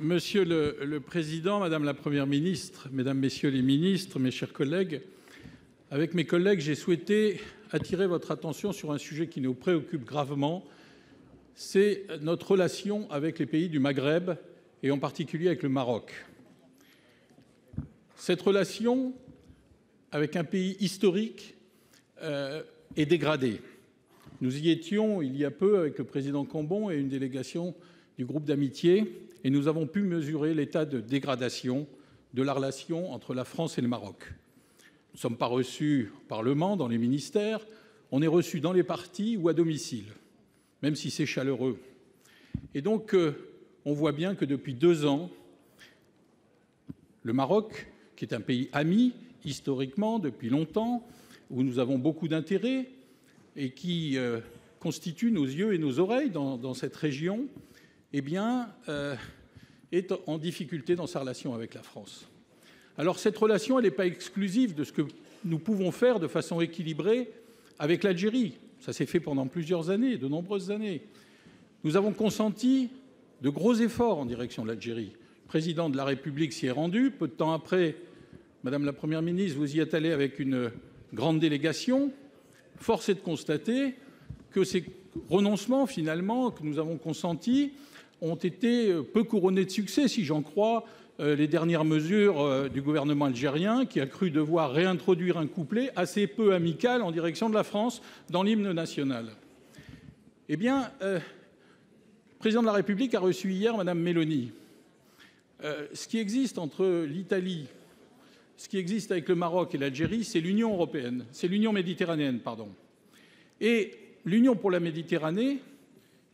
Monsieur le Président, Madame la Première ministre, Mesdames, Messieurs les ministres, mes chers collègues, avec mes collègues, j'ai souhaité attirer votre attention sur un sujet qui nous préoccupe gravement, c'est notre relation avec les pays du Maghreb et en particulier avec le Maroc. Cette relation avec un pays historique est dégradée. Nous y étions il y a peu avec le président Cambon et une délégation du groupe d'amitié et nous avons pu mesurer l'état de dégradation de la relation entre la France et le Maroc. Nous ne sommes pas reçus au Parlement, dans les ministères, on est reçus dans les partis ou à domicile, même si c'est chaleureux. Et donc, on voit bien que depuis 2 ans, le Maroc, qui est un pays ami, historiquement, depuis longtemps, où nous avons beaucoup d'intérêts et qui constitue nos yeux et nos oreilles dans cette région, eh bien, est en difficulté dans sa relation avec la France. Alors cette relation, elle n'est pas exclusive de ce que nous pouvons faire de façon équilibrée avec l'Algérie. Ça s'est fait pendant plusieurs années, de nombreuses années. Nous avons consenti de gros efforts en direction de l'Algérie. Le président de la République s'y est rendu. Peu de temps après, Madame la Première ministre, vous y êtes allée avec une grande délégation. Force est de constater que ces renoncements, finalement, que nous avons consentis, ont été peu couronnés de succès, si j'en crois les dernières mesures du gouvernement algérien, qui a cru devoir réintroduire un couplet assez peu amical en direction de la France dans l'hymne national. Eh bien, le président de la République a reçu hier Madame Meloni. Ce qui existe entre l'Italie, ce qui existe avec le Maroc et l'Algérie, c'est l'Union européenne, c'est l'Union méditerranéenne, pardon. Et l'Union pour la Méditerranée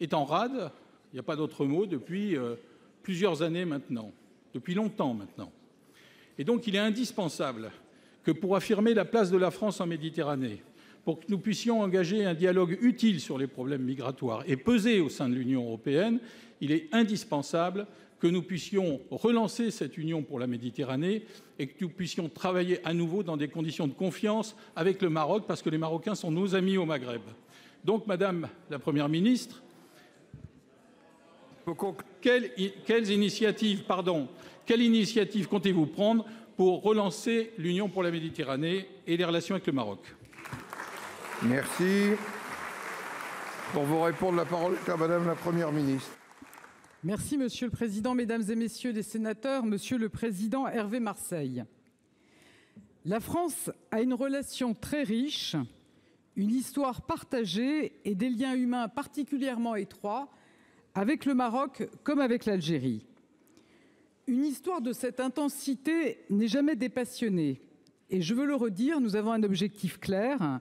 est en rade, il n'y a pas d'autre mot, depuis plusieurs années maintenant, depuis longtemps maintenant. Et donc il est indispensable que pour affirmer la place de la France en Méditerranée, pour que nous puissions engager un dialogue utile sur les problèmes migratoires et peser au sein de l'Union européenne, il est indispensable que nous puissions relancer cette Union pour la Méditerranée et que nous puissions travailler à nouveau dans des conditions de confiance avec le Maroc, parce que les Marocains sont nos amis au Maghreb. Donc, Madame la Première ministre, quelles initiatives comptez-vous prendre pour relancer l'Union pour la Méditerranée et les relations avec le Maroc? Merci. Pour vous répondre, la parole est à Madame la Première ministre. Merci, Monsieur le Président, Mesdames et Messieurs les sénateurs, Monsieur le Président Hervé Marseille. La France a une relation très riche, une histoire partagée et des liens humains particulièrement étroits avec le Maroc comme avec l'Algérie. Une histoire de cette intensité n'est jamais dépassionnée. Et je veux le redire, nous avons un objectif clair,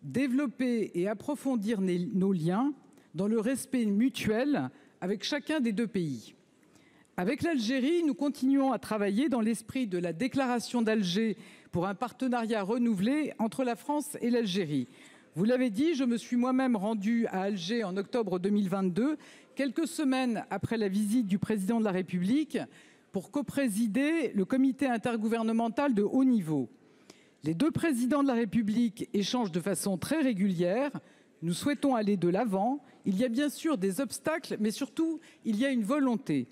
développer et approfondir nos liens dans le respect mutuel avec chacun des 2 pays. Avec l'Algérie, nous continuons à travailler dans l'esprit de la déclaration d'Alger pour un partenariat renouvelé entre la France et l'Algérie. Vous l'avez dit, je me suis moi-même rendue à Alger en octobre 2022, quelques semaines après la visite du président de la République, pour coprésider le comité intergouvernemental de haut niveau. Les 2 présidents de la République échangent de façon très régulière. Nous souhaitons aller de l'avant. Il y a bien sûr des obstacles, mais surtout, il y a une volonté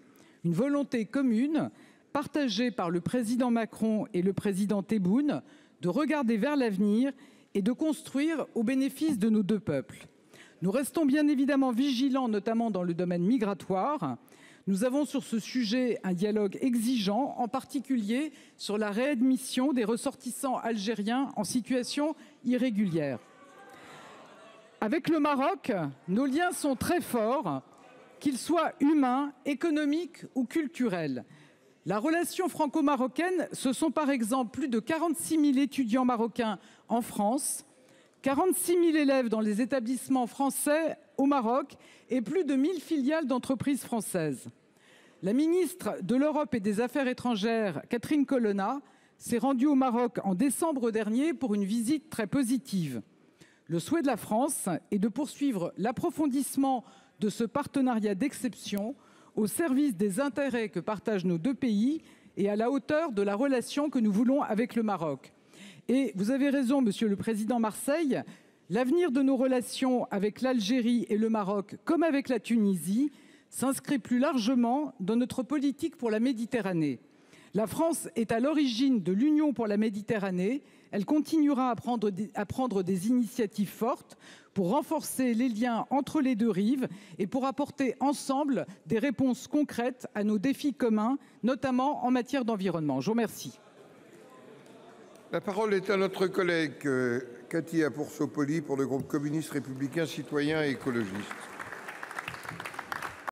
commune, partagée par le président Macron et le président Tebboune, de regarder vers l'avenir et de construire au bénéfice de nos 2 peuples. Nous restons bien évidemment vigilants, notamment dans le domaine migratoire. Nous avons sur ce sujet un dialogue exigeant, en particulier sur la réadmission des ressortissants algériens en situation irrégulière. Avec le Maroc, nos liens sont très forts, qu'ils soient humains, économiques ou culturels. La relation franco-marocaine, ce sont par exemple plus de 46 000 étudiants marocains en France, 46 000 élèves dans les établissements français au Maroc et plus de 1 000 filiales d'entreprises françaises. La ministre de l'Europe et des Affaires étrangères, Catherine Colonna, s'est rendue au Maroc en décembre dernier pour une visite très positive. Le souhait de la France est de poursuivre l'approfondissement de ce partenariat d'exception au service des intérêts que partagent nos 2 pays et à la hauteur de la relation que nous voulons avec le Maroc. Et vous avez raison, Monsieur le Président Marseille, l'avenir de nos relations avec l'Algérie et le Maroc, comme avec la Tunisie, s'inscrit plus largement dans notre politique pour la Méditerranée. La France est à l'origine de l'Union pour la Méditerranée. Elle continuera à prendre des initiatives fortes pour renforcer les liens entre les deux rives et pour apporter ensemble des réponses concrètes à nos défis communs, notamment en matière d'environnement. Je vous remercie. La parole est à notre collègue Cathy Apourceau-Poly pour le groupe communiste républicain citoyen et écologiste.